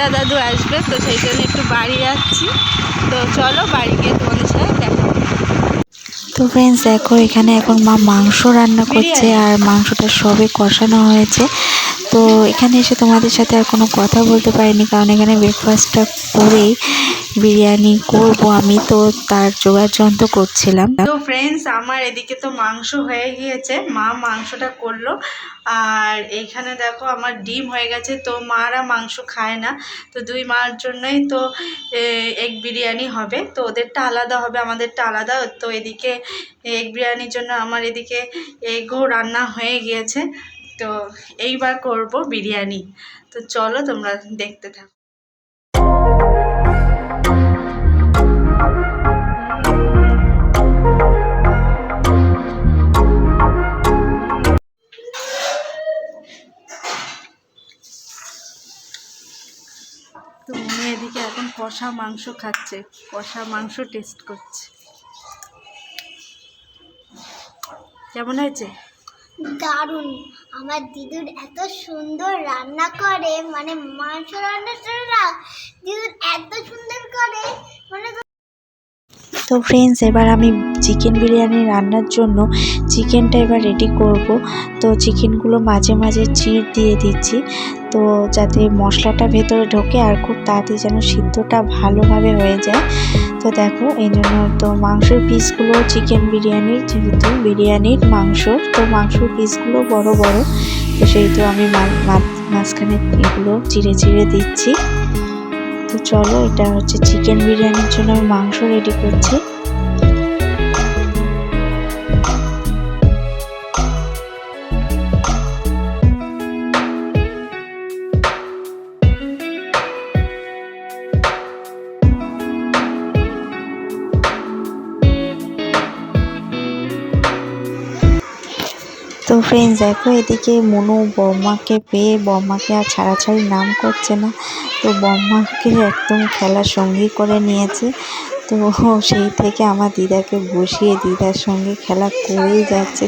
দিদা দাদু আসবে, তো সেই জন্য একটু বাড়ি যাচ্ছি। তো চলো বাড়ি গিয়ে তোমাদের সাথে দেখা। তো ফ্রেন্ডস দেখো এখানে এখন মা মাংস রান্না করছে, আর মাংসটা সবে কষানো হয়েছে। তো এখানে এসে তোমাদের সাথে আর কোনো কথা বলতে পারিনি, কারণ এখানে ব্রেকফাস্টটা করেই বিরিয়ানি করব আমি, তো তার জোগাড় যন্ত্র করছিলাম। তো ফ্রেন্ডস আমার এদিকে তো মাংস হয়ে গিয়েছে, মা মাংসটা করলো। আর এইখানে দেখো আমার ডিম হয়ে গেছে। তো মারা মাংস খায় না, তো দুই মার জন্যই তো এগ বিরিয়ানি হবে। তো ওদেরটা আলাদা হবে, আমাদেরটা আলাদা। তো এদিকে এগ বিরিয়ানির জন্য আমার এদিকে এগও রান্না হয়ে গিয়েছে। তো এইবার করব বিরিয়ানি। তো চলো তোমরা দেখতে থাকো। তো উনি এদিকে এখন কষা মাংস খাচ্ছে, কষা মাংস টেস্ট করছে। কেমন হয়েছে? দারুণ। আমার দিদুর এত সুন্দর রান্না করে, মানে মাংস রান্না দিদুর এত সুন্দর করে, মানে। তো ফ্রেন্ডস এবার আমি চিকেন বিরিয়ানি রান্নার জন্য চিকেনটা এবার রেডি করব। তো চিকেনগুলো মাঝে মাঝে চিড় দিয়ে দিচ্ছি, তো যাতে মশলাটা ভেতরে ঢোকে আর খুব তাড়াতাড়ি যেন সিদ্ধটা ভালোভাবে হয়ে যায়। তো দেখো এই জন্য তো মাংসের পিসগুলো চিকেন বিরিয়ানির, যেহেতু বিরিয়ানির মাংস, তো মাংসের পিসগুলো বড় বড়, তো সেহেতু আমি মাঝখানে এগুলো চিড়ে চিড়ে দিচ্ছি। তো চলো এটা হচ্ছে চিকেন বিরিয়ানির জন্য আমি মাংস রেডি করছি। তো ফ্রেন্ডস দেখো এদিকে মনু বম্মাকে পেয়ে, বম্মাকে আর ছাড়াছাড়ি নাম করছে না, তো বম্মাকে একদম খেলার সঙ্গী করে নিয়েছে। তো সেই থেকে আমার দিদাকে বসিয়ে দিদার সঙ্গে খেলা করেই যাচ্ছে।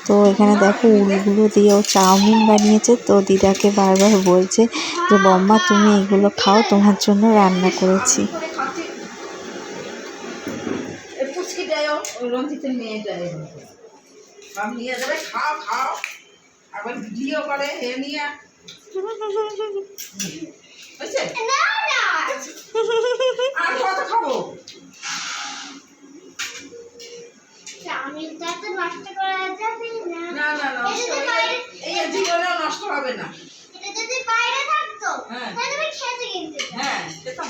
তো এখানে দেখো উলগুলো দিয়েও চাউমিন বানিয়েছে। তো দিদাকে বারবার বলছে যে বম্মা তুমি এগুলো খাও, তোমার জন্য রান্না করেছি। সব নিয়ে যাবে, খাও খাও, আবার ভিডিও করে হে নিয়ে বুঝছে আর কত খাবো। চাউমিনটা তো নষ্ট করা যাবে না। না না না, এই জীবনেও নষ্ট হবে না। এটা যদি বাইরে থাকতো হ্যাঁ তাহলে আমি খেতে কিনতে। হ্যাঁ খেতাম,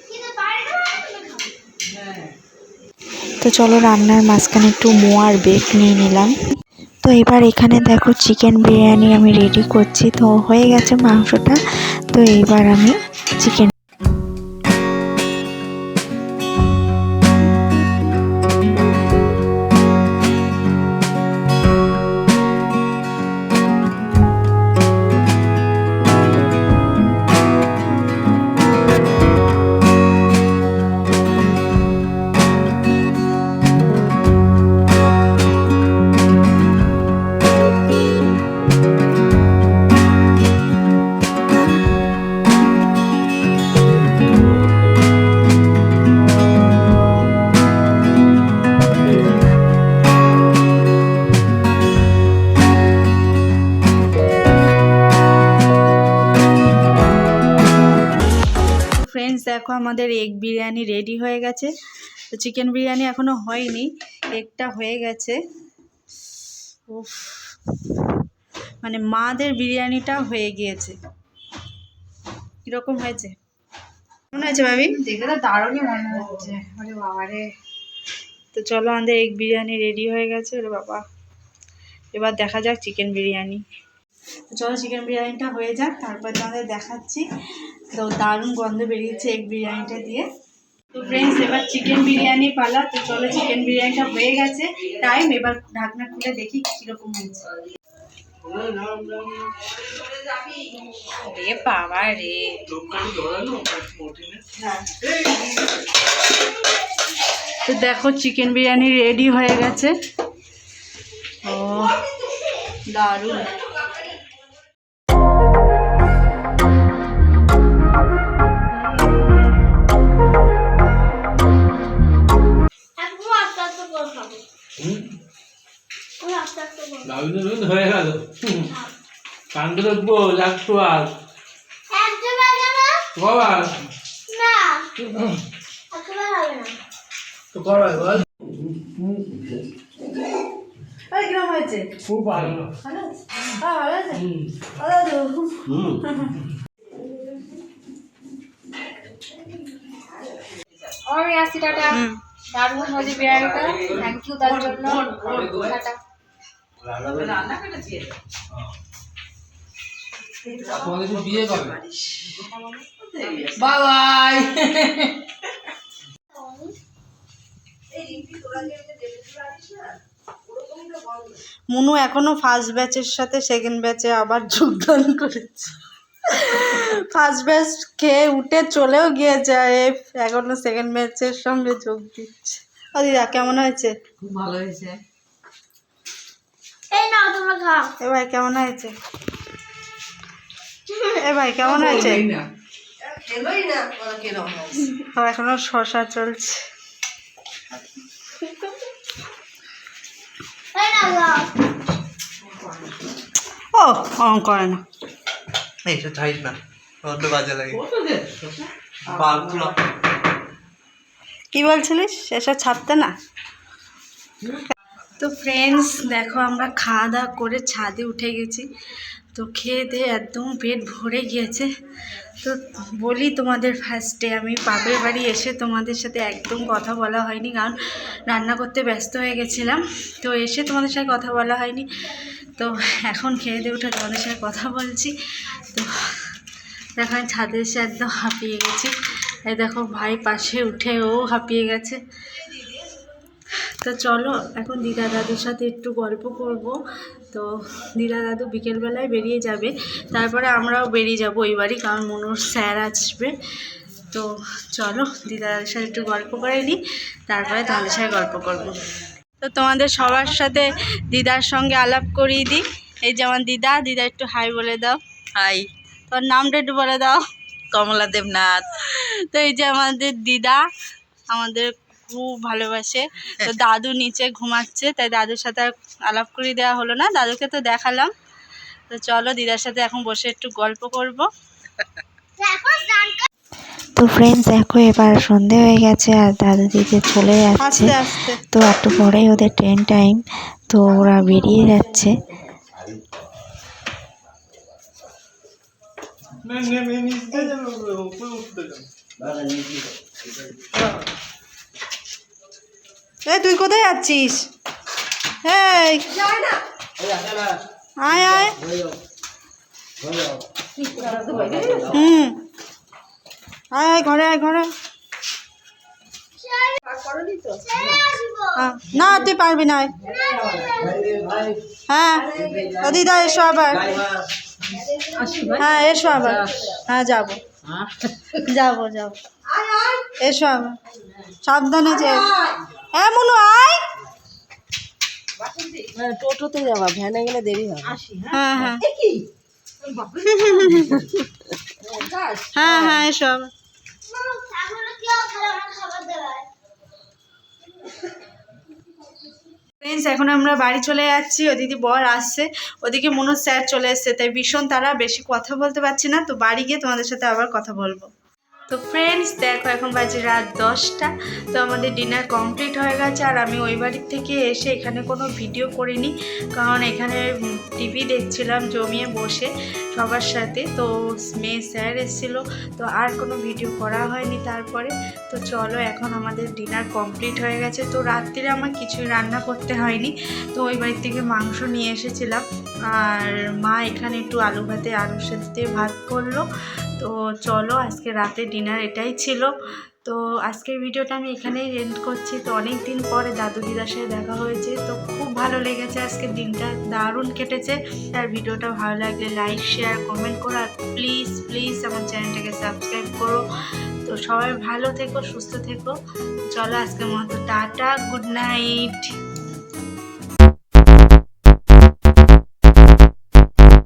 কিন্তু বাইরে থাকতো হ্যাঁ। তো চলো রান্নার মাঝখানে একটু মোয়ার ব্রেক নিয়ে নিলাম। তো এবার এখানে দেখো চিকেন বিরিয়ানি আমি রেডি করছি। তো হয়ে গেছে মাংসটা, তো এইবার আমি চিকেন দেখো আমাদের এগ বিরিয়ানি রেডি হয়ে গেছে। তো চিকেন বিরিয়ানি এখনো হয়নি, এগটা হয়ে গেছে। উফ, মানে মাদের বিরিয়ানিটা হয়ে গিয়েছে। কিরকম হয়েছে, কেমন হয়েছে ভাবি? দেখে তো দারুণই মনে হচ্ছে। আরে বাবা রে। তো চলো আমাদের এগ বিরিয়ানি রেডি হয়ে গেছে। ওরে বাবা, এবার দেখা যাক চিকেন বিরিয়ানি। তো চলো চিকেন বিরিয়ানিটা হয়ে যাক, তারপর তোমাদের দেখাচ্ছি। তো দারুণ গন্ধ বেরিয়েছে এগ বিরিয়ানিটা দিয়ে। তো ফ্রেন্ডস এবার চিকেন বিরিয়ানি পালা। তো চলো চিকেন বিরিয়ানিটা হয়ে গেছে টাইম, এবার ঢাকনা খুলে দেখি কীরকম হয়েছে। রে বাবা রে, তো দেখো চিকেন বিরিয়ানি রেডি হয়ে গেছে। ও দারুণ। হয়ে গেল কান্দে রাখবো লাগতো আর একদম হবে না বাবা না একদম হবে না তো করো বল আরে কিরম হয়েছে? খুব ভালো ভালো আছে? ভালো আছে? ভালো আছে? আমি আসছি, টাটা। দারুণ হয়েছে বিরিয়ানিটা, থ্যাংক ইউ তার জন্য, টাটা। রান্না করেছি তোমাদের কি বিয়ে করবে বাই বাই মুনু এখনো ফার্স্ট ব্যাচের সাথে সেকেন্ড ব্যাচে আবার যোগদান করেছে। ফার্স্ট ব্যাচ খেয়ে উঠে চলেও গিয়েছে আর এখনো সেকেন্ড ব্যাচের সঙ্গে যোগ দিচ্ছে। ও দিদা কেমন হয়েছে? খুব ভালো হয়েছে। এই নাও তোমরা খাও এ ভাই কেমন হয়েছে? এ ভাই কেমন হয়েছে? খেলোই না কিরম হয়েছে। এখনো শশা চলছে। এই নাও খাও ও করে না। এইটা চাইস না অন্য বাজে লাগে কত দে বালগুলো কি বলছিলিস? এসব ছাড়তে না। তো ফ্রেন্ডস দেখো আমরা খাওয়া দাওয়া করে ছাদে উঠে গেছি। তো খেয়ে দিয়ে একদম পেট ভরে গিয়েছে। তো বলি তোমাদের ফার্স্টে আমি বাপের বাড়ি এসে তোমাদের সাথে একদম কথা বলা হয়নি, কারণ রান্না করতে ব্যস্ত হয়ে গেছিলাম। তো এসে তোমাদের সাথে কথা বলা হয়নি। তো এখন খেয়ে দিয়ে উঠে তোমাদের সাথে কথা বলছি। তো দেখো আমি ছাদে এসে একদম হাঁপিয়ে গেছি। এই দেখো ভাই পাশে উঠে ও হাঁপিয়ে গেছে। তো চলো এখন দিদা দাদুর সাথে একটু গল্প করব। তো দিদা দাদু বিকেলবেলায় বেরিয়ে যাবে, তারপরে আমরাও বেরিয়ে যাব ওই বাড়ি, কারণ মনুর স্যার আসবে। তো চলো দিদা দাদুর সাথে একটু গল্প করে নিই, তারপরে তোমাদের সাথে গল্প করব। তো তোমাদের সবার সাথে দিদার সঙ্গে আলাপ করিয়ে দিই। এই যেমন দিদা, দিদা একটু হাই বলে দাও। হাই। তোর নামটা একটু বলে দাও। কমলা দেবনাথ। তো এই যে আমাদের দিদা আমাদের খুব ভালোবাসে। তো দাদু নিচে ঘুমাচ্ছে, তাই দাদুর সাথে আর আলাপ করিয়ে দেওয়া হলো না, দাদুকে তো দেখালাম। তো চলো দিদার সাথে এখন বসে একটু গল্প করব। দেখো স্নান তো ফ্রেন্ডস দেখো এবার সন্ধে হয়ে গেছে আর দাদু দিদি চলে যাচ্ছে। আস্তে আস্তে। তো একটু পরেই ওদের ট্রেন টাইম, তো ওরা বেরিয়ে যাচ্ছে। এই তুই কোথায় যাচ্ছিস? এই আয় আয়। আয় আয় ঘরে, আয় ঘরে। না তুই পারবি না। হ্যাঁ ও দিদা এসো আবার। হ্যাঁ এসো আবার। হ্যাঁ যাবো যাবো যাবো, এসো আবার সাবধানে যে। হ্যাঁ মনু আয়। টোটোতে যাওয়া, ভ্যানে গেলে দেরি হয়। হ্যাঁ হ্যাঁ হ্যাঁ হ্যাঁ এসো আবার। এখনো কেউ খাবার দেওয়ার ফ্রেন্ডস এখন আমরা বাড়ি চলে যাচ্ছি, ওদিকে বর আসছে, ওদিকে মনোজ স্যার চলে এসছে, তাই ভীষণ তারা বেশি কথা বলতে পারছি না। তো বাড়ি গিয়ে তোমাদের সাথে আবার কথা বলবো। তো ফ্রেন্ডস দেখো এখন বাজে রাত 10টা। তো আমাদের ডিনার কমপ্লিট হয়ে গেছে, আর আমি ওই বাড়ির থেকে এসে এখানে কোনো ভিডিও করিনি, কারণ এখানে টিভি দেখছিলাম জমিয়ে বসে সবার সাথে। তো মেয়ে স্যার এসেছিলো, তো আর কোনো ভিডিও করা হয়নি তারপরে। তো চলো এখন আমাদের ডিনার কমপ্লিট হয়ে গেছে। তো রাত্রিরে আমার কিছুই রান্না করতে হয়নি, তো ওই বাড়ির থেকে মাংস নিয়ে এসেছিলাম, আর মা এখানে একটু আলু ভাতে আলুর সাথে দিয়ে ভাত করলো। তো চলো আজকে রাতে ডিনার এটাই ছিল। তো আজকের ভিডিওটা আমি এখানেই এন্ড করছি। তো অনেক দিন পরে দাদু দিদার সাথে দেখা হয়েছে, তো খুব ভালো লেগেছে, আজকের দিনটা দারুণ কেটেছে। আর ভিডিওটা ভালো লাগলে লাইক শেয়ার কমেন্ট করো, আর প্লিজ প্লিজ আমার চ্যানেলটাকে সাবস্ক্রাইব করো। তো সবাই ভালো থেকো, সুস্থ থেকো। চলো আজকের মতো টাটা, গুড নাইট।